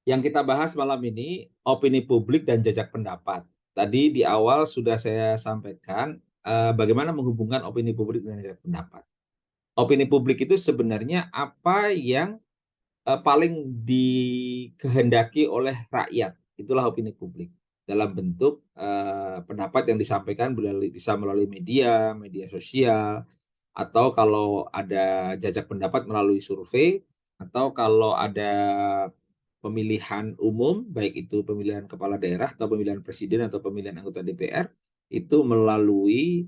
Yang kita bahas malam ini opini publik dan jajak pendapat. Tadi di awal sudah saya sampaikan bagaimana menghubungkan opini publik dengan jajak pendapat. Opini publik itu sebenarnya apa yang paling dikehendaki oleh rakyat. Itulah opini publik. Dalam bentuk pendapat yang disampaikan bisa melalui media, media sosial, atau kalau ada jajak pendapat melalui survei, atau kalau ada pemilihan umum, baik itu pemilihan kepala daerah atau pemilihan presiden atau pemilihan anggota DPR, itu melalui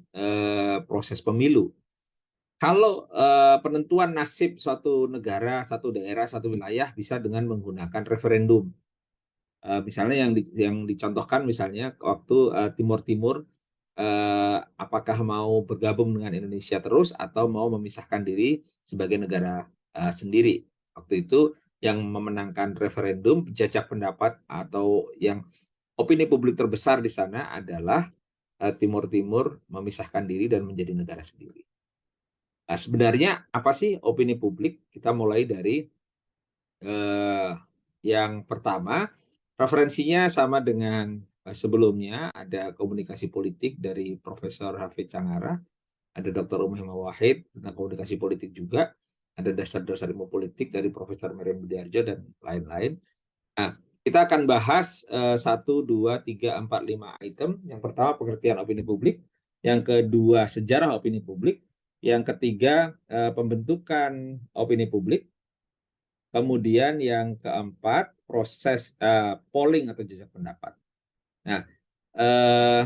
proses pemilu. Kalau penentuan nasib suatu negara, satu daerah, satu wilayah bisa dengan menggunakan referendum. Misalnya yang dicontohkan misalnya waktu Timur Timur apakah mau bergabung dengan Indonesia terus atau mau memisahkan diri sebagai negara sendiri. Waktu itu yang memenangkan referendum jajak pendapat atau yang opini publik terbesar di sana adalah Timur Timur memisahkan diri dan menjadi negara sendiri. Nah, sebenarnya apa sih opini publik? Kita mulai dari eh, yang pertama, referensinya sama dengan sebelumnya, ada komunikasi politik dari Profesor Hafid Cangara, ada Dr. Umi Wahid tentang komunikasi politik juga, ada dasar-dasar ilmu politik dari Profesor Meriam Budiarjo dan lain-lain. Nah, kita akan bahas 1, 2, 3, 4, 5 item. Yang pertama pengertian opini publik, yang kedua sejarah opini publik, yang ketiga pembentukan opini publik, kemudian yang keempat proses polling atau jajak pendapat. Nah, eh,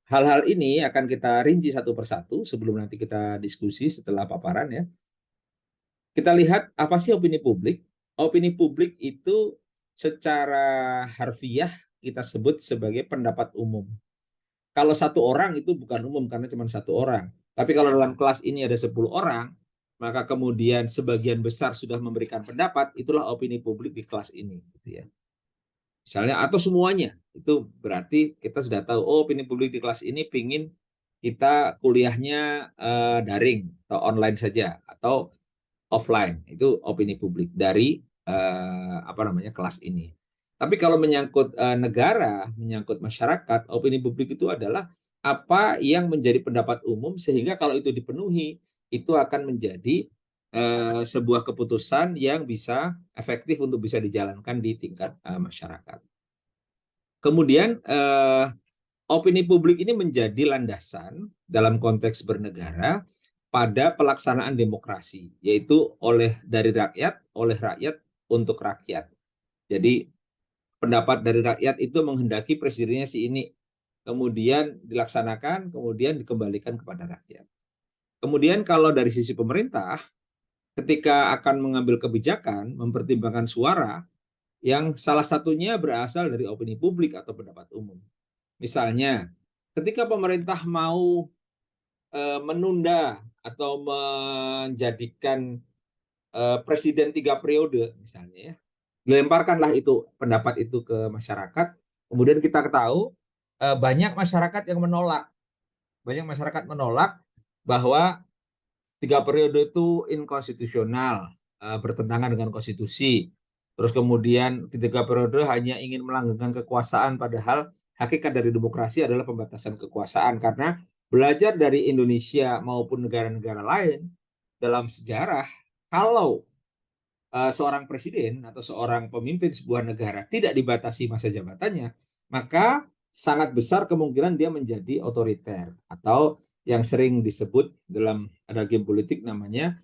hal-hal ini akan kita rinci satu persatu sebelum nanti kita diskusi setelah paparan ya. Kita lihat apa sih opini publik? Opini publik itu secara harfiah kita sebut sebagai pendapat umum. Kalau satu orang itu bukan umum karena cuma satu orang. Tapi kalau dalam kelas ini ada 10 orang, maka kemudian sebagian besar sudah memberikan pendapat, itulah opini publik di kelas ini. Gitu ya. Misalnya, atau semuanya. Itu berarti kita sudah tahu, oh opini publik di kelas ini pingin kita kuliahnya daring atau online saja, atau offline. Itu opini publik dari apa namanya kelas ini. Tapi kalau menyangkut negara, menyangkut masyarakat, opini publik itu adalah apa yang menjadi pendapat umum sehingga kalau itu dipenuhi itu akan menjadi sebuah keputusan yang bisa efektif untuk bisa dijalankan di tingkat masyarakat. Kemudian opini publik ini menjadi landasan dalam konteks bernegara pada pelaksanaan demokrasi, yaitu dari rakyat, oleh rakyat, untuk rakyat. Jadi pendapat dari rakyat itu menghendaki presidennya si ini, kemudian dilaksanakan, kemudian dikembalikan kepada rakyat. Kemudian kalau dari sisi pemerintah, ketika akan mengambil kebijakan, mempertimbangkan suara, yang salah satunya berasal dari opini publik atau pendapat umum. Misalnya, ketika pemerintah mau menunda atau menjadikan presiden 3 periode misalnya ya, dilemparkanlah itu pendapat itu ke masyarakat, kemudian kita tahu banyak masyarakat yang menolak bahwa 3 periode itu inkonstitusional, bertentangan dengan konstitusi. Terus kemudian 3 periode hanya ingin melanggengkan kekuasaan, padahal hakikat dari demokrasi adalah pembatasan kekuasaan. Karena belajar dari Indonesia maupun negara-negara lain dalam sejarah, kalau seorang presiden atau seorang pemimpin sebuah negara tidak dibatasi masa jabatannya, maka sangat besar kemungkinan dia menjadi otoriter atau yang sering disebut dalam ada game politik namanya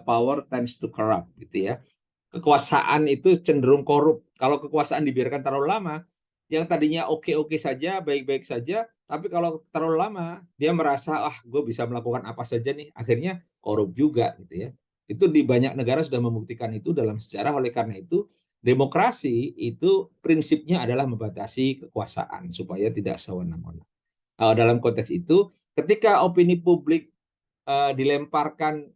power tends to corrupt gitu ya. Kekuasaan itu cenderung korup. Kalau kekuasaan dibiarkan terlalu lama, yang tadinya oke-oke saja, baik-baik saja, tapi kalau terlalu lama, dia merasa, ah gue bisa melakukan apa saja nih, akhirnya korup juga gitu ya. Itu di banyak negara sudah membuktikan itu dalam sejarah, oleh karena itu demokrasi itu prinsipnya adalah membatasi kekuasaan supaya tidak sewenang-wenang. Dalam konteks itu, ketika opini publik dilemparkan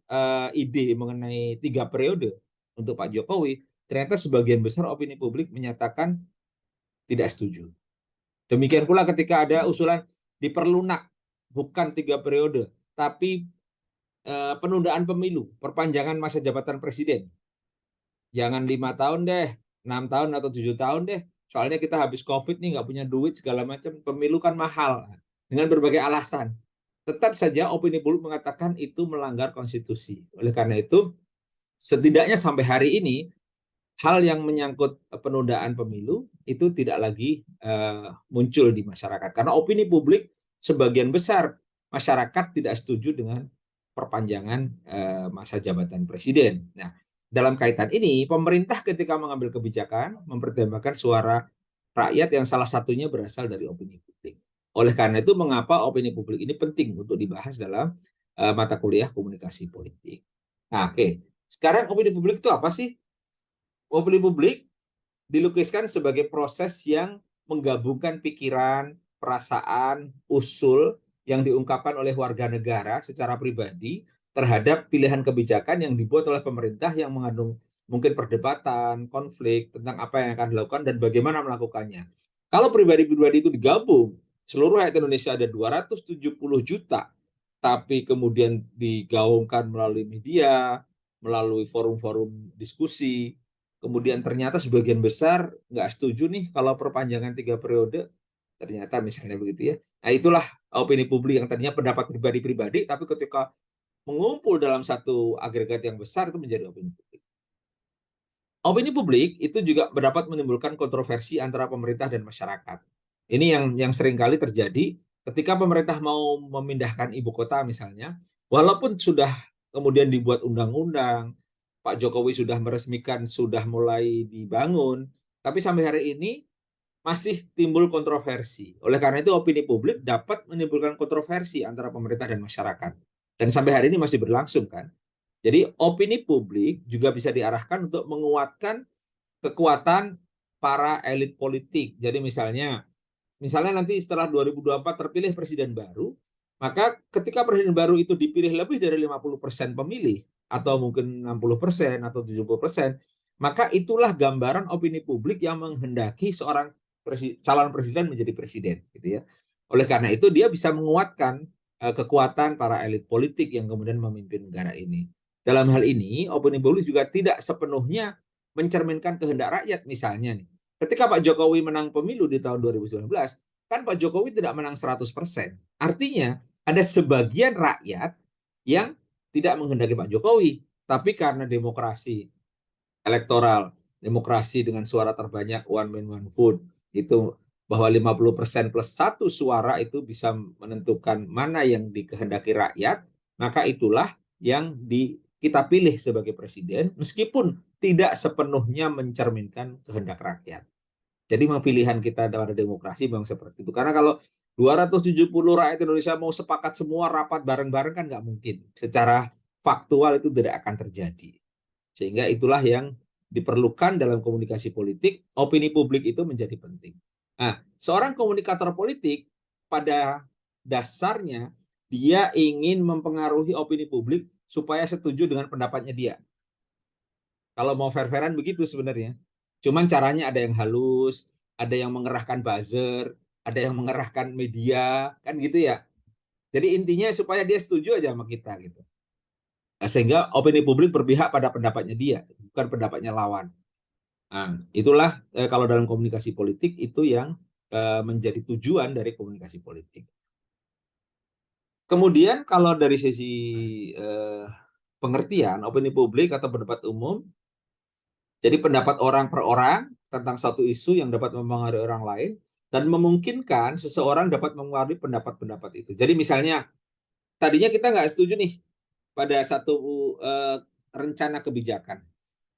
ide mengenai 3 periode untuk Pak Jokowi, ternyata sebagian besar opini publik menyatakan tidak setuju. Demikian pula ketika ada usulan diperlunak, bukan 3 periode, tapi penundaan pemilu, perpanjangan masa jabatan presiden. Jangan 5 tahun deh, 6 tahun atau 7 tahun deh. Soalnya kita habis COVID nih, nggak punya duit segala macam. Pemilu kan mahal. Dengan berbagai alasan. Tetap saja opini publik mengatakan itu melanggar konstitusi. Oleh karena itu, setidaknya sampai hari ini, hal yang menyangkut penundaan pemilu itu tidak lagi muncul di masyarakat. Karena opini publik sebagian besar masyarakat tidak setuju dengan perpanjangan masa jabatan presiden. Nah, dalam kaitan ini, pemerintah ketika mengambil kebijakan mempertimbangkan suara rakyat yang salah satunya berasal dari opini publik. Oleh karena itu, mengapa opini publik ini penting untuk dibahas dalam mata kuliah komunikasi politik. Nah, oke. Sekarang opini publik itu apa sih? Opini publik dilukiskan sebagai proses yang menggabungkan pikiran, perasaan, usul yang diungkapkan oleh warga negara secara pribadi terhadap pilihan kebijakan yang dibuat oleh pemerintah yang mengandung mungkin perdebatan, konflik tentang apa yang akan dilakukan dan bagaimana melakukannya. Kalau pribadi-pribadi itu digabung, seluruh rakyat Indonesia ada 270 juta, tapi kemudian digaungkan melalui media, melalui forum-forum diskusi, kemudian ternyata sebagian besar nggak setuju nih kalau perpanjangan 3 periode, ternyata misalnya begitu ya. Nah, itulah opini publik yang tadinya pendapat pribadi-pribadi, tapi ketika mengumpul dalam satu agregat yang besar itu menjadi opini publik. Opini publik itu juga dapat menimbulkan kontroversi antara pemerintah dan masyarakat. Ini yang sering kali terjadi ketika pemerintah mau memindahkan ibu kota misalnya, walaupun sudah kemudian dibuat undang-undang, Pak Jokowi sudah meresmikan, sudah mulai dibangun, tapi sampai hari ini masih timbul kontroversi. Oleh karena itu opini publik dapat menimbulkan kontroversi antara pemerintah dan masyarakat. Dan sampai hari ini masih berlangsung kan. Jadi opini publik juga bisa diarahkan untuk menguatkan kekuatan para elit politik. Jadi misalnya nanti setelah 2024 terpilih presiden baru, maka ketika presiden baru itu dipilih lebih dari 50% pemilih, atau mungkin 60% atau 70%, maka itulah gambaran opini publik yang menghendaki seorang calon presiden menjadi presiden. Gitu ya. Oleh karena itu dia bisa menguatkan kekuatan para elit politik yang kemudian memimpin negara ini. Dalam hal ini, opini publik juga tidak sepenuhnya mencerminkan kehendak rakyat misalnya nih. Ketika Pak Jokowi menang pemilu di tahun 2019, kan Pak Jokowi tidak menang 100%. Artinya ada sebagian rakyat yang tidak menghendaki Pak Jokowi, tapi karena demokrasi elektoral, demokrasi dengan suara terbanyak one man one vote, itu bahwa 50% plus 1 suara itu bisa menentukan mana yang dikehendaki rakyat, maka itulah yang kita pilih sebagai presiden, meskipun tidak sepenuhnya mencerminkan kehendak rakyat. Jadi memang pilihan kita dalam demokrasi memang seperti itu. Karena kalau 270 rakyat Indonesia mau sepakat semua rapat bareng-bareng kan nggak mungkin. Secara faktual itu tidak akan terjadi. Sehingga itulah yang diperlukan dalam komunikasi politik, opini publik itu menjadi penting. Nah, seorang komunikator politik pada dasarnya dia ingin mempengaruhi opini publik supaya setuju dengan pendapatnya dia. Kalau mau fair-fairan begitu sebenarnya. Cuman caranya ada yang halus, ada yang mengerahkan buzzer, ada yang mengerahkan media, kan gitu ya. Jadi intinya supaya dia setuju aja sama kita gitu. Nah, sehingga opini publik berpihak pada pendapatnya dia, bukan pendapatnya lawan. Nah, itulah kalau dalam komunikasi politik itu yang menjadi tujuan dari komunikasi politik. Kemudian kalau dari sisi pengertian opini publik atau pendapat umum, jadi pendapat orang per orang tentang satu isu yang dapat mempengaruhi orang lain dan memungkinkan seseorang dapat mempengaruhi pendapat-pendapat itu. Jadi misalnya tadinya kita nggak setuju nih pada satu rencana kebijakan,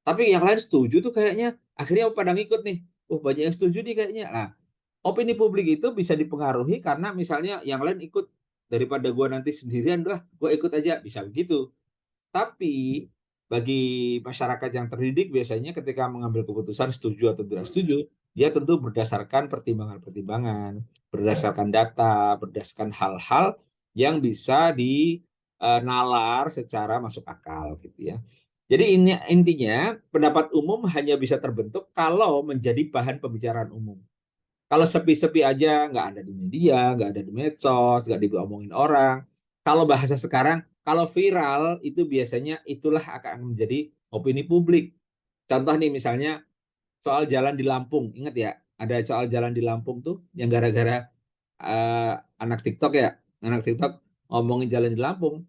tapi yang lain setuju tuh kayaknya, akhirnya pada ngikut nih. Oh, banyak yang setuju nih kayaknya. Nah, opini publik itu bisa dipengaruhi karena misalnya yang lain ikut, daripada gue nanti sendirian, gue ikut aja, bisa begitu. Tapi bagi masyarakat yang terdidik biasanya ketika mengambil keputusan setuju atau tidak setuju, dia tentu berdasarkan pertimbangan-pertimbangan, berdasarkan data, berdasarkan hal-hal yang bisa dinalar secara masuk akal gitu ya. Jadi ini intinya pendapat umum hanya bisa terbentuk kalau menjadi bahan pembicaraan umum. Kalau sepi-sepi aja, nggak ada di media, nggak ada di medsos, nggak diomongin orang. Kalau bahasa sekarang, kalau viral itu biasanya itulah akan menjadi opini publik. Contoh nih misalnya soal jalan di Lampung. Ingat ya, ada soal jalan di Lampung tuh yang gara-gara anak TikTok ya, anak TikTok ngomongin jalan di Lampung,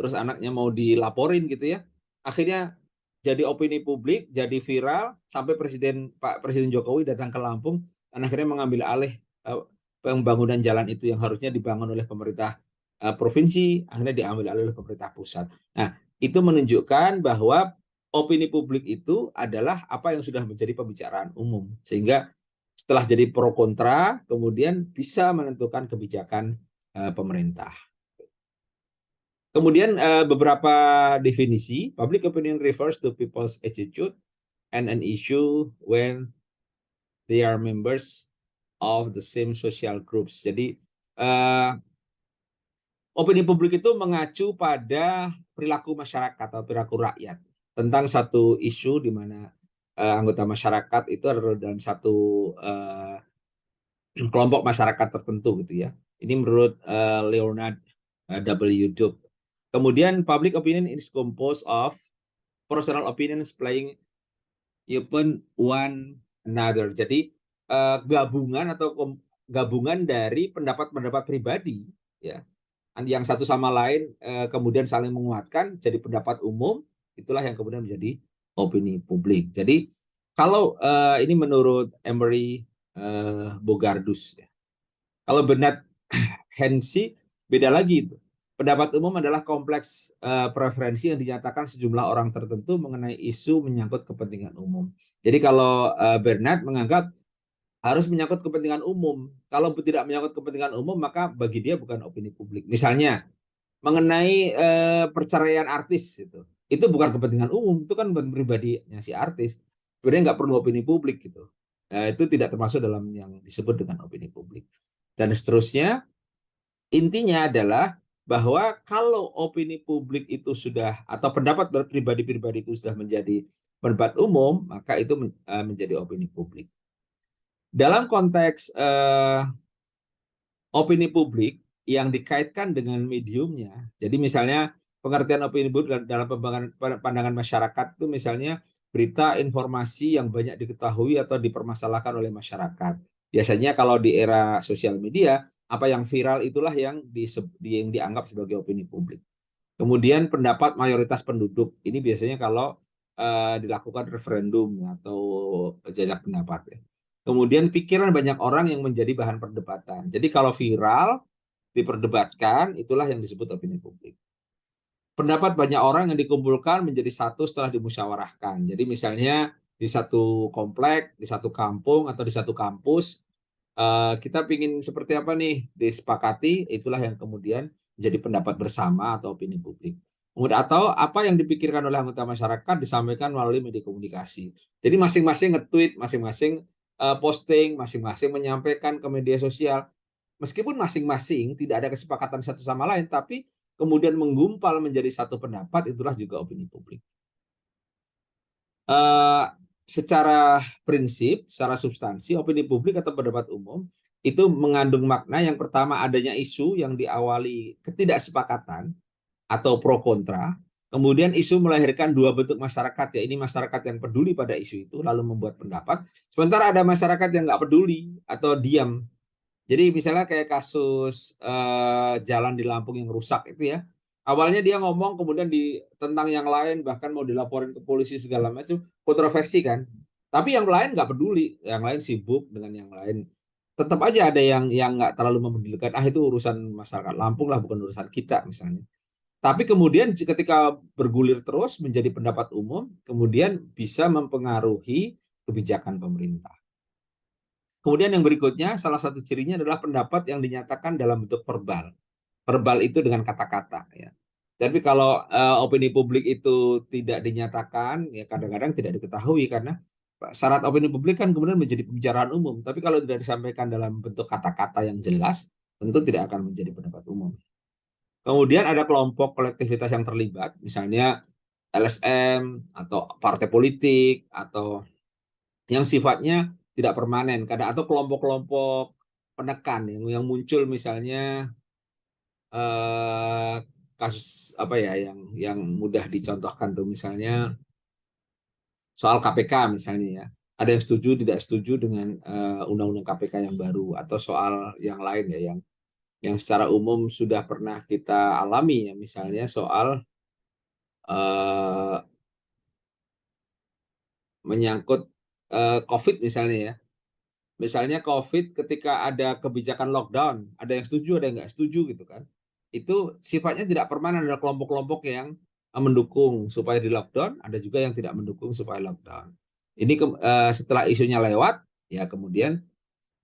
terus anaknya mau dilaporin gitu ya. Akhirnya jadi opini publik, jadi viral sampai Pak Presiden Jokowi datang ke Lampung dan akhirnya mengambil alih pembangunan jalan itu yang harusnya dibangun oleh pemerintah provinsi, akhirnya diambil alih oleh pemerintah pusat. Nah, itu menunjukkan bahwa opini publik itu adalah apa yang sudah menjadi pembicaraan umum. Sehingga setelah jadi pro kontra, kemudian bisa menentukan kebijakan pemerintah. Kemudian beberapa definisi, public opinion refers to people's attitude and an issue when they are members of the same social groups. Jadi opini publik itu mengacu pada perilaku masyarakat atau perilaku rakyat tentang satu isu di mana anggota masyarakat itu adalah dalam satu kelompok masyarakat tertentu gitu ya. Ini menurut Leonard W. Dube. Kemudian public opinion is composed of personal opinions playing upon one another. Jadi gabungan atau gabungan dari pendapat-pendapat pribadi ya yang satu sama lain kemudian saling menguatkan jadi pendapat umum, itulah yang kemudian menjadi opini publik. Jadi kalau ini menurut Emery Bogardus ya. Kalau Bernard Hensi beda lagi itu. Pendapat umum adalah kompleks preferensi yang dinyatakan sejumlah orang tertentu mengenai isu menyangkut kepentingan umum. Jadi kalau Bernard menganggap harus menyangkut kepentingan umum. Kalau tidak menyangkut kepentingan umum, maka bagi dia bukan opini publik. Misalnya mengenai perceraian artis itu bukan kepentingan umum, itu kan pribadinya si artis. Sebenarnya nggak perlu opini publik gitu. Itu tidak termasuk dalam yang disebut dengan opini publik. Dan seterusnya, intinya adalah bahwa kalau opini publik itu sudah atau pendapat pribadi-pribadi itu sudah menjadi pendapat umum, maka itu menjadi opini publik. Dalam konteks opini publik yang dikaitkan dengan mediumnya, jadi misalnya pengertian opini publik dalam pandangan masyarakat itu misalnya berita informasi yang banyak diketahui atau dipermasalahkan oleh masyarakat. Biasanya kalau di era sosial media, apa yang viral itulah yang dianggap sebagai opini publik. Kemudian pendapat mayoritas penduduk, ini biasanya kalau dilakukan referendum atau jajak pendapat ya. Kemudian pikiran banyak orang yang menjadi bahan perdebatan. Jadi kalau viral, diperdebatkan, itulah yang disebut opini publik. Pendapat banyak orang yang dikumpulkan menjadi satu setelah dimusyawarahkan. Jadi misalnya di satu komplek, di satu kampung, atau di satu kampus, kita ingin seperti apa nih, disepakati, itulah yang kemudian menjadi pendapat bersama atau opini publik. Kemudian atau apa yang dipikirkan oleh anggota masyarakat disampaikan melalui media komunikasi. Jadi masing-masing nge-tweet, masing-masing posting, masing-masing menyampaikan ke media sosial. Meskipun masing-masing tidak ada kesepakatan satu sama lain, tapi kemudian menggumpal menjadi satu pendapat, itulah juga opini publik. Secara prinsip, secara substansi, opini publik atau pendapat umum itu mengandung makna yang pertama adanya isu yang diawali ketidaksepakatan atau pro kontra. Kemudian isu melahirkan dua bentuk masyarakat, ya ini masyarakat yang peduli pada isu itu lalu membuat pendapat. Sementara ada masyarakat yang nggak peduli atau diam. Jadi misalnya kayak kasus jalan di Lampung yang rusak itu ya. Awalnya dia ngomong kemudian tentang yang lain bahkan mau dilaporin ke polisi segala macam, kontroversi kan. Tapi yang lain nggak peduli, yang lain sibuk dengan yang lain. Tetap aja ada yang nggak terlalu memedulikan, itu urusan masyarakat Lampung lah, bukan urusan kita misalnya. Tapi kemudian ketika bergulir terus menjadi pendapat umum, kemudian bisa mempengaruhi kebijakan pemerintah. Kemudian yang berikutnya, salah satu cirinya adalah pendapat yang dinyatakan dalam bentuk verbal. Verbal itu dengan kata-kata ya. Tapi kalau opini publik itu tidak dinyatakan, ya kadang-kadang tidak diketahui karena syarat opini publik kan kemudian menjadi pembicaraan umum. Tapi kalau tidak disampaikan dalam bentuk kata-kata yang jelas, tentu tidak akan menjadi pendapat umum. Kemudian ada kelompok kolektivitas yang terlibat, misalnya LSM atau partai politik atau yang sifatnya tidak permanen, kadang atau kelompok-kelompok penekan yang muncul misalnya kasus apa ya yang mudah dicontohkan tuh misalnya soal KPK misalnya ya. ada yang setuju, tidak setuju dengan undang-undang KPK yang baru atau soal yang lain ya yang secara umum sudah pernah kita alami ya, misalnya soal menyangkut COVID misalnya ya. Misalnya COVID ketika ada kebijakan lockdown, ada yang setuju, ada yang nggak setuju gitu kan. Itu sifatnya tidak permanen, ada kelompok-kelompok yang mendukung supaya di lockdown, ada juga yang tidak mendukung supaya lockdown. Ini setelah isunya lewat, ya kemudian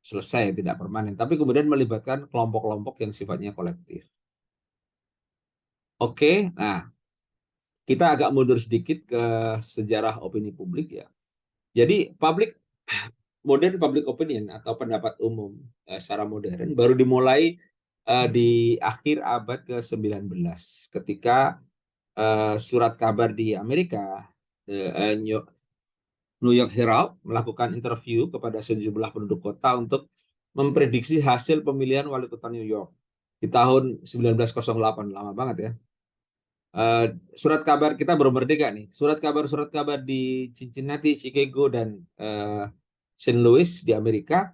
selesai, tidak permanen. Tapi kemudian melibatkan kelompok-kelompok yang sifatnya kolektif. Oke, nah kita agak mundur sedikit ke sejarah opini publik ya. Jadi modern public opinion atau pendapat umum secara modern baru dimulai di akhir abad ke-19 ketika surat kabar di Amerika, New York Herald melakukan interview kepada sejumlah penduduk kota untuk memprediksi hasil pemilihan wali kota New York di tahun 1908, lama banget ya. Surat kabar kita baru merdeka nih. Surat kabar di Cincinnati, Chicago dan St. Louis di Amerika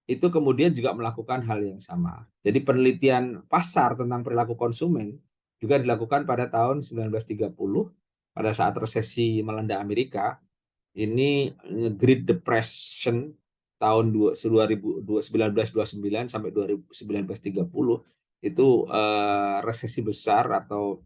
itu kemudian juga melakukan hal yang sama. Jadi penelitian pasar tentang perilaku konsumen juga dilakukan pada tahun 1930 pada saat resesi melanda Amerika. Ini Great Depression tahun 1929 sampai 1930 itu resesi besar atau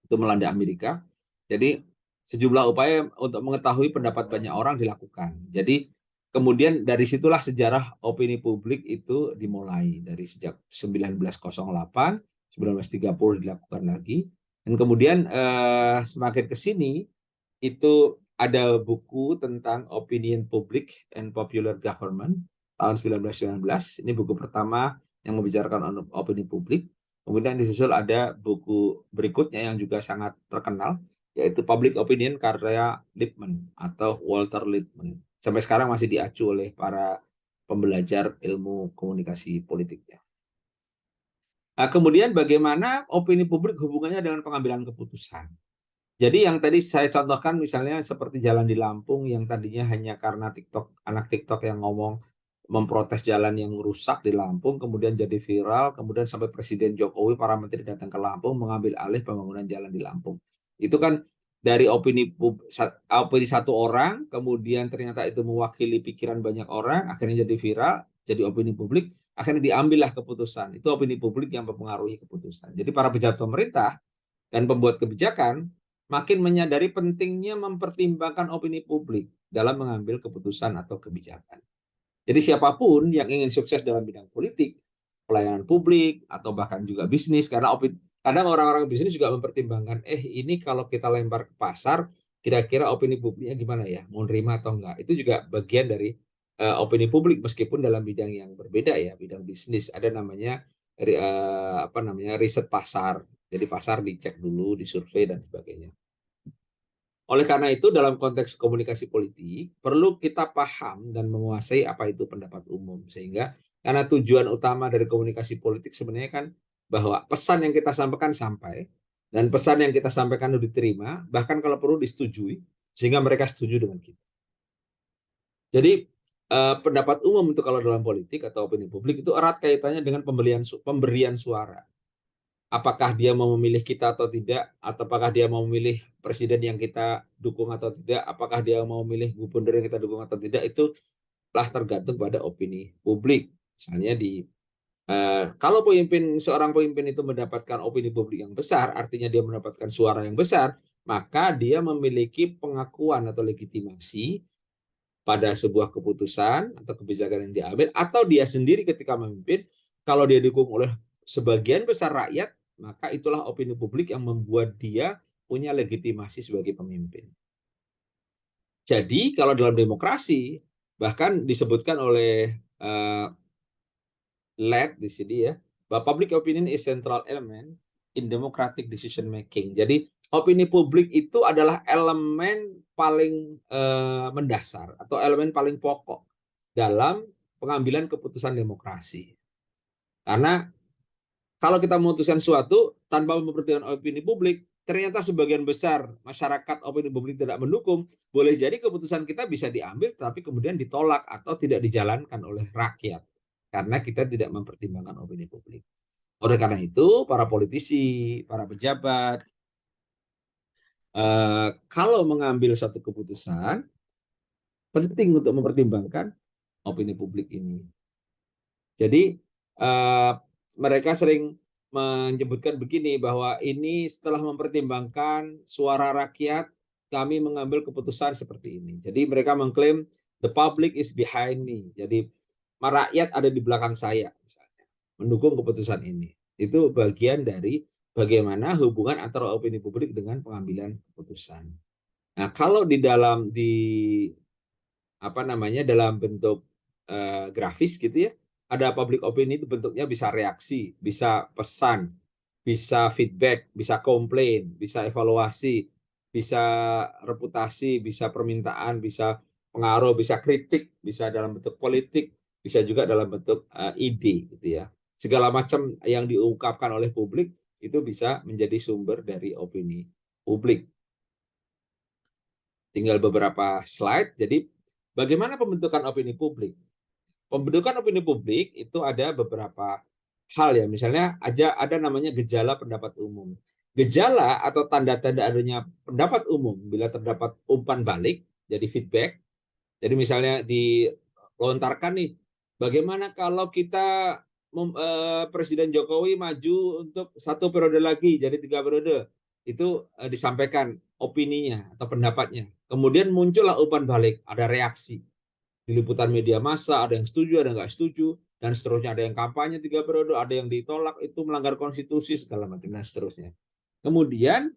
itu melanda Amerika. Jadi sejumlah upaya untuk mengetahui pendapat banyak orang dilakukan. Jadi kemudian dari situlah sejarah opini publik itu dimulai dari sejak 1908, 1930 dilakukan lagi. Dan kemudian semakin ke sini itu ada buku tentang Opinion Public and Popular Government tahun 1919. Ini buku pertama yang membicarakan opini publik. Kemudian disusul ada buku berikutnya yang juga sangat terkenal, yaitu Public Opinion karya Lippmann atau Walter Lippmann. Sampai sekarang masih diacu oleh para pembelajar ilmu komunikasi politiknya. Nah, kemudian bagaimana opini publik hubungannya dengan pengambilan keputusan? Jadi yang tadi saya contohkan misalnya seperti jalan di Lampung yang tadinya hanya karena anak TikTok yang ngomong memprotes jalan yang rusak di Lampung, kemudian jadi viral, kemudian sampai Presiden Jokowi, para menteri datang ke Lampung mengambil alih pembangunan jalan di Lampung. Itu kan dari opini satu orang, kemudian ternyata itu mewakili pikiran banyak orang, akhirnya jadi viral, jadi opini publik, akhirnya diambillah keputusan. Itu opini publik yang mempengaruhi keputusan. Jadi para pejabat pemerintah dan pembuat kebijakan makin menyadari pentingnya mempertimbangkan opini publik dalam mengambil keputusan atau kebijakan. Jadi siapapun yang ingin sukses dalam bidang politik, pelayanan publik, atau bahkan juga bisnis, karena kadang orang-orang bisnis juga mempertimbangkan, ini kalau kita lempar ke pasar, kira-kira opini publiknya gimana ya, mau nerima atau enggak. Itu juga bagian dari opini publik, meskipun dalam bidang yang berbeda ya, bidang bisnis. Ada namanya riset pasar. Jadi pasar dicek dulu, disurvei dan sebagainya. Oleh karena itu dalam konteks komunikasi politik perlu kita paham dan menguasai apa itu pendapat umum, sehingga karena tujuan utama dari komunikasi politik sebenarnya kan bahwa pesan yang kita sampaikan sampai dan pesan yang kita sampaikan itu diterima, bahkan kalau perlu disetujui sehingga mereka setuju dengan kita. Jadi pendapat umum itu kalau dalam politik atau opini publik itu erat kaitannya dengan pemberian suara. Apakah dia mau memilih kita atau tidak, atau apakah dia mau memilih presiden yang kita dukung atau tidak, apakah dia mau memilih gubernur yang kita dukung atau tidak, itu telah tergantung pada opini publik. Misalnya kalau seorang pemimpin itu mendapatkan opini publik yang besar, artinya dia mendapatkan suara yang besar, maka dia memiliki pengakuan atau legitimasi pada sebuah keputusan atau kebijakan yang diambil, atau dia sendiri ketika memimpin, kalau dia didukung oleh sebagian besar rakyat, maka itulah opini publik yang membuat dia punya legitimasi sebagai pemimpin. Jadi kalau dalam demokrasi, bahkan disebutkan oleh Led di sini ya, bahwa public opinion is central element in democratic decision making. Jadi opini publik itu adalah elemen paling mendasar atau elemen paling pokok dalam pengambilan keputusan demokrasi. Karena kalau kita memutuskan suatu tanpa memperhatikan opini publik, ternyata sebagian besar masyarakat opini publik tidak mendukung, boleh jadi keputusan kita bisa diambil tapi kemudian ditolak atau tidak dijalankan oleh rakyat karena kita tidak mempertimbangkan opini publik. Oleh karena itu, para politisi, para pejabat, kalau mengambil satu keputusan, penting untuk mempertimbangkan opini publik ini. Jadi mereka sering menyebutkan begini, bahwa ini setelah mempertimbangkan suara rakyat, kami mengambil keputusan seperti ini. Jadi mereka mengklaim the public is behind me. Jadi rakyat ada di belakang saya, misalnya, mendukung keputusan ini. Itu bagian dari bagaimana hubungan antara opini publik dengan pengambilan keputusan. Nah, kalau dalam bentuk grafis gitu ya, ada public opinion itu bentuknya bisa reaksi, bisa pesan, bisa feedback, bisa komplain, bisa evaluasi, bisa reputasi, bisa permintaan, bisa pengaruh, bisa kritik, bisa dalam bentuk politik, bisa juga dalam bentuk ide gitu ya. Segala macam yang diungkapkan oleh publik itu bisa menjadi sumber dari opini publik. Tinggal beberapa slide. Jadi bagaimana pembentukan opini publik? Pembentukan opini publik itu ada beberapa hal ya. Misalnya ada namanya gejala pendapat umum. Gejala atau tanda-tanda adanya pendapat umum bila terdapat umpan balik, jadi feedback. Jadi misalnya dilontarkan nih, bagaimana kalau kita Presiden Jokowi maju untuk 1 periode lagi, jadi 3 periode. Itu disampaikan opininya atau pendapatnya. Kemudian muncullah umpan balik, ada reaksi di liputan media massa, ada yang setuju, ada yang nggak setuju, dan seterusnya. Ada yang kampanye 3 periode, ada yang ditolak, itu melanggar konstitusi, segala macam, dan seterusnya. Kemudian,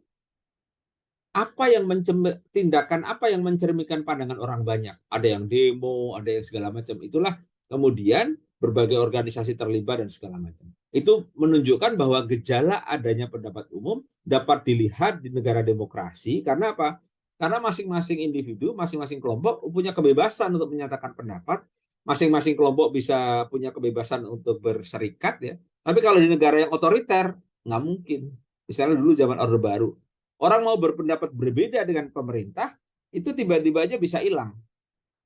tindakan apa yang mencerminkan pandangan orang banyak? Ada yang demo, ada yang segala macam. Itulah kemudian berbagai organisasi terlibat dan segala macam. Itu menunjukkan bahwa gejala adanya pendapat umum dapat dilihat di negara demokrasi. Karena apa? Karena masing-masing individu, masing-masing kelompok punya kebebasan untuk menyatakan pendapat. Masing-masing kelompok bisa punya kebebasan untuk berserikat ya. Tapi kalau di negara yang otoriter, nggak mungkin. Misalnya dulu zaman Orde Baru, orang mau berpendapat berbeda dengan pemerintah, itu tiba-tiba aja bisa hilang.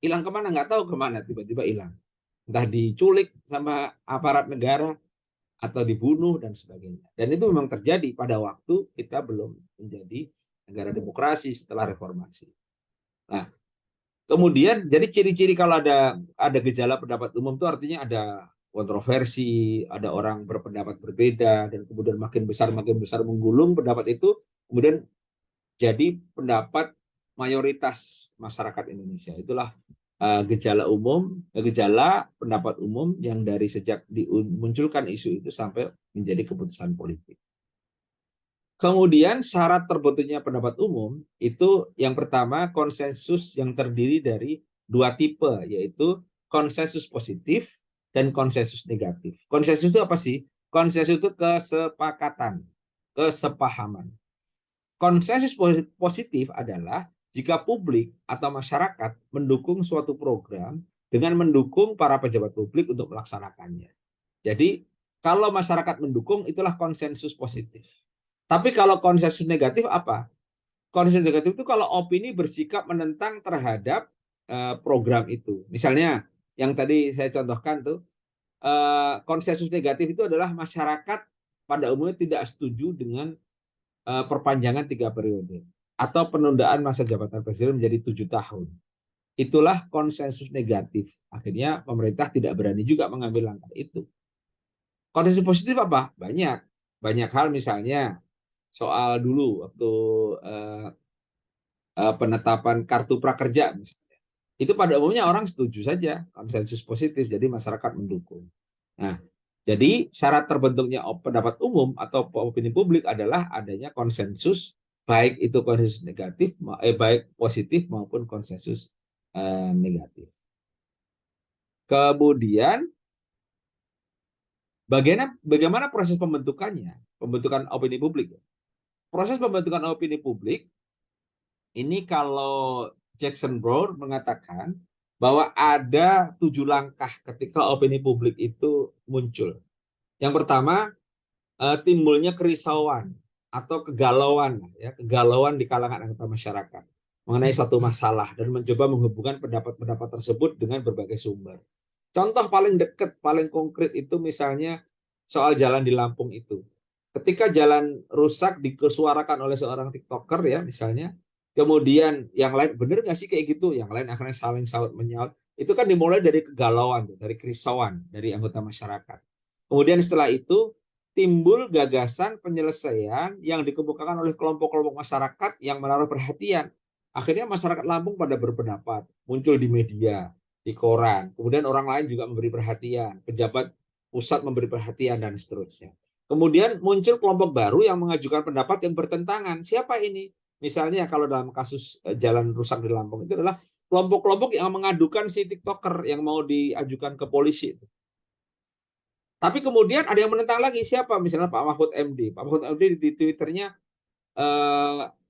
Hilang kemana? Nggak tahu kemana, tiba-tiba hilang. Entah diculik sama aparat negara, atau dibunuh, dan sebagainya. Dan itu memang terjadi pada waktu kita belum menjadi negara demokrasi setelah reformasi. Nah, kemudian jadi ciri-ciri kalau ada gejala pendapat umum itu artinya ada kontroversi, ada orang berpendapat berbeda, dan kemudian makin besar menggulung pendapat itu, kemudian jadi pendapat mayoritas masyarakat Indonesia. Itulah gejala pendapat umum yang dari sejak dimunculkan isu itu sampai menjadi keputusan politik. Kemudian syarat terbentuknya pendapat umum itu yang pertama konsensus yang terdiri dari 2 tipe, yaitu konsensus positif dan konsensus negatif. Konsensus itu apa sih? Konsensus itu kesepakatan, kesepahaman. Konsensus positif adalah jika publik atau masyarakat mendukung suatu program dengan mendukung para pejabat publik untuk melaksanakannya. Jadi, kalau masyarakat mendukung, itulah konsensus positif. Tapi kalau konsensus negatif apa? Konsensus negatif itu kalau opini bersikap menentang terhadap program itu. Misalnya, yang tadi saya contohkan tuh, konsensus negatif itu adalah masyarakat pada umumnya tidak setuju dengan perpanjangan 3 periode atau penundaan masa jabatan presiden menjadi 7 tahun. Itulah konsensus negatif. Akhirnya pemerintah tidak berani juga mengambil langkah itu. Konsensus positif apa? Banyak hal, misalnya soal dulu waktu penetapan kartu prakerja misalnya. Itu pada umumnya orang setuju saja, konsensus positif, jadi masyarakat mendukung. Nah, jadi syarat terbentuknya pendapat umum atau opini publik adalah adanya konsensus, baik itu konsensus negatif, baik positif maupun konsensus negatif. Kemudian bagaimana proses pembentukannya? Pembentukan opini publik. Proses pembentukan opini publik ini kalau Jackson Brown mengatakan bahwa ada 7 langkah ketika opini publik itu muncul. Yang pertama, timbulnya kerisauan atau kegalauan, ya, kegalauan di kalangan anggota masyarakat mengenai satu masalah dan mencoba menghubungkan pendapat-pendapat tersebut dengan berbagai sumber. Contoh paling dekat, paling konkret itu misalnya soal jalan di Lampung itu. Ketika jalan rusak dikesuarakan oleh seorang TikToker ya misalnya, kemudian yang lain bener nggak sih kayak gitu, yang lain akhirnya saling saut menyaut. Itu kan dimulai dari kegalauan, dari kerisauan dari anggota masyarakat. Kemudian setelah itu timbul gagasan penyelesaian yang dikemukakan oleh kelompok-kelompok masyarakat yang menaruh perhatian. Akhirnya masyarakat Lampung pada berpendapat, muncul di media, di koran. Kemudian orang lain juga memberi perhatian, pejabat pusat memberi perhatian dan seterusnya. Kemudian muncul kelompok baru yang mengajukan pendapat yang bertentangan. Siapa ini? Misalnya kalau dalam kasus jalan rusak di Lampung itu adalah kelompok-kelompok yang mengadukan si TikToker yang mau diajukan ke polisi. Tapi kemudian ada yang menentang lagi siapa? Misalnya Pak Mahfud MD. Pak Mahfud MD di Twitternya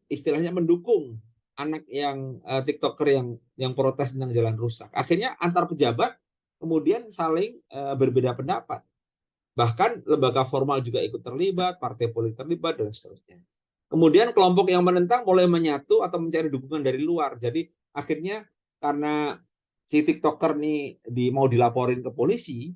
istilahnya mendukung anak yang TikToker yang protes tentang jalan rusak. Akhirnya antar pejabat kemudian saling berbeda pendapat. Bahkan lembaga formal juga ikut terlibat, partai politik terlibat dan seterusnya. Kemudian kelompok yang menentang boleh menyatu atau mencari dukungan dari luar. Jadi akhirnya karena si TikToker nih mau dilaporin ke polisi,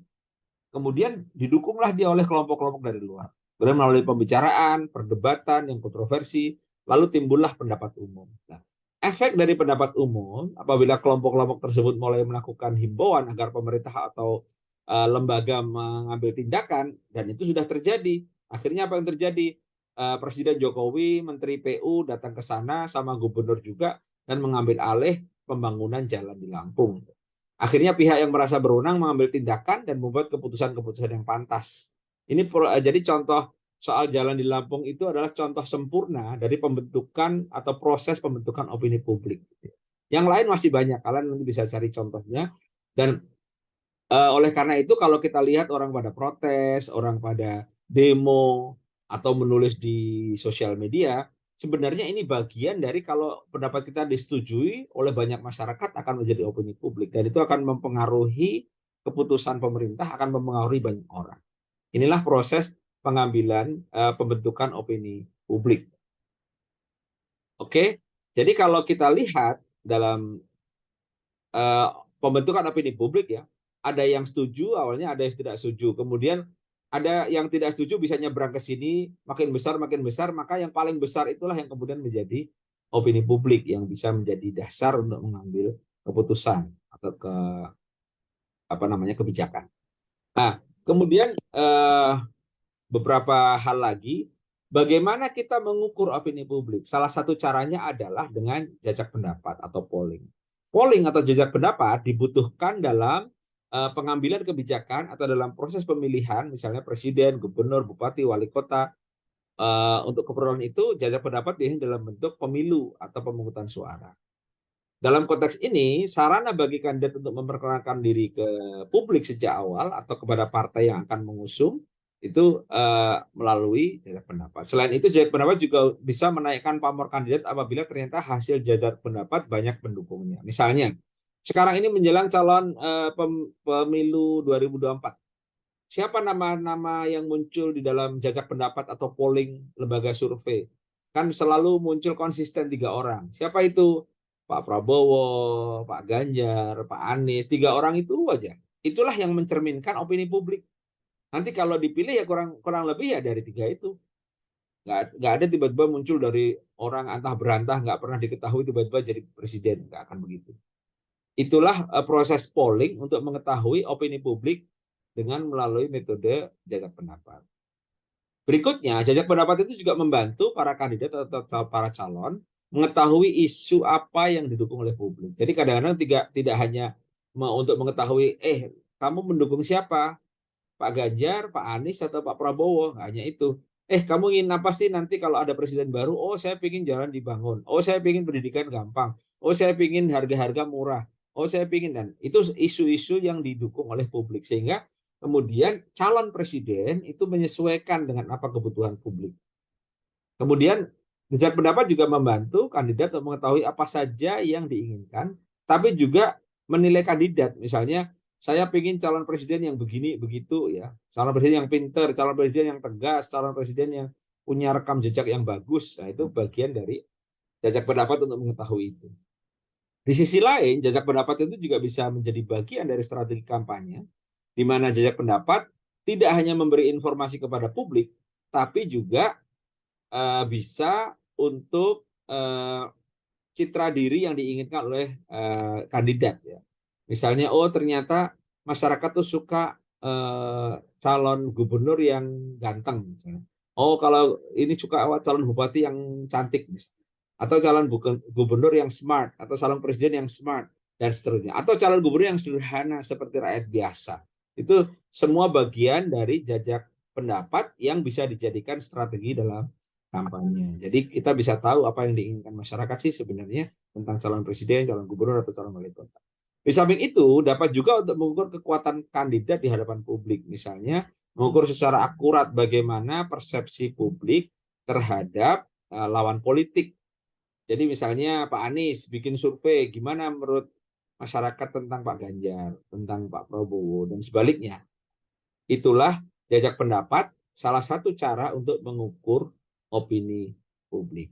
kemudian didukunglah dia oleh kelompok-kelompok dari luar. Kemudian melalui pembicaraan, perdebatan yang kontroversi, lalu timbullah pendapat umum. Nah, efek dari pendapat umum apabila kelompok-kelompok tersebut mulai melakukan himbauan agar pemerintah atau lembaga mengambil tindakan, dan itu sudah terjadi. Akhirnya apa yang terjadi? Presiden Jokowi, Menteri PU datang ke sana sama gubernur juga dan mengambil alih pembangunan jalan di Lampung. Akhirnya pihak yang merasa berwenang mengambil tindakan dan membuat keputusan-keputusan yang pantas. Ini jadi contoh soal jalan di Lampung itu adalah contoh sempurna dari pembentukan atau proses pembentukan opini publik. Yang lain masih banyak, kalian nanti bisa cari contohnya. Dan oleh karena itu kalau kita lihat orang pada protes, orang pada demo, atau menulis di sosial media, sebenarnya ini bagian dari kalau pendapat kita disetujui oleh banyak masyarakat akan menjadi opini publik. Dan itu akan mempengaruhi keputusan pemerintah, akan mempengaruhi banyak orang. Inilah proses pengambilan pembentukan opini publik. Oke, jadi kalau kita lihat dalam pembentukan opini publik ya, ada yang setuju awalnya, ada yang tidak setuju. Kemudian ada yang tidak setuju bisa nyebrang ke sini, makin besar, maka yang paling besar itulah yang kemudian menjadi opini publik yang bisa menjadi dasar untuk mengambil keputusan atau kebijakan. Nah, kemudian beberapa hal lagi, bagaimana kita mengukur opini publik? Salah satu caranya adalah dengan jajak pendapat atau polling. Polling atau jajak pendapat dibutuhkan dalam pengambilan kebijakan atau dalam proses pemilihan, misalnya presiden, gubernur, bupati, wali kota. Untuk keperluan itu, jajak pendapat biasanya dalam bentuk pemilu atau pemungutan suara. Dalam konteks ini, sarana bagi kandidat untuk memperkenalkan diri ke publik sejak awal atau kepada partai yang akan mengusung itu melalui jajak pendapat. Selain itu, jajak pendapat juga bisa menaikkan pamor kandidat apabila ternyata hasil jajak pendapat banyak pendukungnya. Misalnya, sekarang ini menjelang calon pemilu 2024. Siapa nama-nama yang muncul di dalam jajak pendapat atau polling lembaga survei? Kan selalu muncul konsisten 3 orang. Siapa itu? Pak Prabowo, Pak Ganjar, Pak Anies. 3 orang itu aja. Itulah yang mencerminkan opini publik. Nanti kalau dipilih ya kurang lebih ya dari 3 itu. Nggak ada tiba-tiba muncul dari orang antah berantah, nggak pernah diketahui tiba-tiba jadi presiden. Nggak akan begitu. Itulah proses polling untuk mengetahui opini publik dengan melalui metode jajak pendapat. Berikutnya, jajak pendapat itu juga membantu para kandidat atau para calon mengetahui isu apa yang didukung oleh publik. Jadi kadang-kadang tidak hanya untuk mengetahui, kamu mendukung siapa? Pak Ganjar, Pak Anies, atau Pak Prabowo? Hanya itu. Kamu ingin apa sih nanti kalau ada presiden baru? Oh, saya ingin jalan dibangun. Oh, saya ingin pendidikan gampang. Oh, saya ingin harga-harga murah. Oh, saya ingin. Dan itu isu-isu yang didukung oleh publik. Sehingga kemudian calon presiden itu menyesuaikan dengan apa kebutuhan publik. Kemudian jajak pendapat juga membantu kandidat untuk mengetahui apa saja yang diinginkan, tapi juga menilai kandidat. Misalnya, saya ingin calon presiden yang begini, begitu ya. Calon presiden yang pinter, calon presiden yang tegas, calon presiden yang punya rekam jejak yang bagus. Nah, itu bagian dari jajak pendapat untuk mengetahui itu. Di sisi lain, jajak pendapat itu juga bisa menjadi bagian dari strategi kampanye, di mana jajak pendapat tidak hanya memberi informasi kepada publik, tapi juga bisa untuk citra diri yang diinginkan oleh kandidat ya. Misalnya, oh ternyata masyarakat tuh suka calon gubernur yang ganteng misalnya. Oh kalau ini suka calon bupati yang cantik misalnya. Atau calon gubernur yang smart, atau calon presiden yang smart, dan seterusnya. Atau calon gubernur yang sederhana seperti rakyat biasa. Itu semua bagian dari jajak pendapat yang bisa dijadikan strategi dalam kampanye. Jadi kita bisa tahu apa yang diinginkan masyarakat sih sebenarnya tentang calon presiden, calon gubernur, atau calon wali kota. Di samping itu, dapat juga untuk mengukur kekuatan kandidat di hadapan publik. Misalnya, mengukur secara akurat bagaimana persepsi publik terhadap lawan politik. Jadi misalnya Pak Anies bikin survei, gimana menurut masyarakat tentang Pak Ganjar, tentang Pak Prabowo, dan sebaliknya. Itulah jajak pendapat, salah satu cara untuk mengukur opini publik.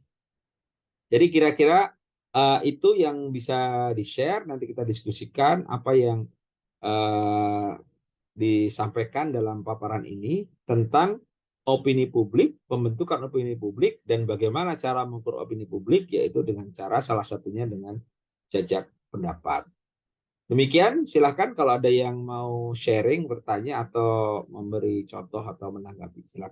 Jadi kira-kira itu yang bisa di-share, nanti kita diskusikan apa yang disampaikan dalam paparan ini tentang opini publik, pembentukan opini publik, dan bagaimana cara mengukur opini publik, yaitu dengan cara salah satunya dengan jajak pendapat. Demikian, silahkan kalau ada yang mau sharing, bertanya, atau memberi contoh atau menanggapi. Silakan.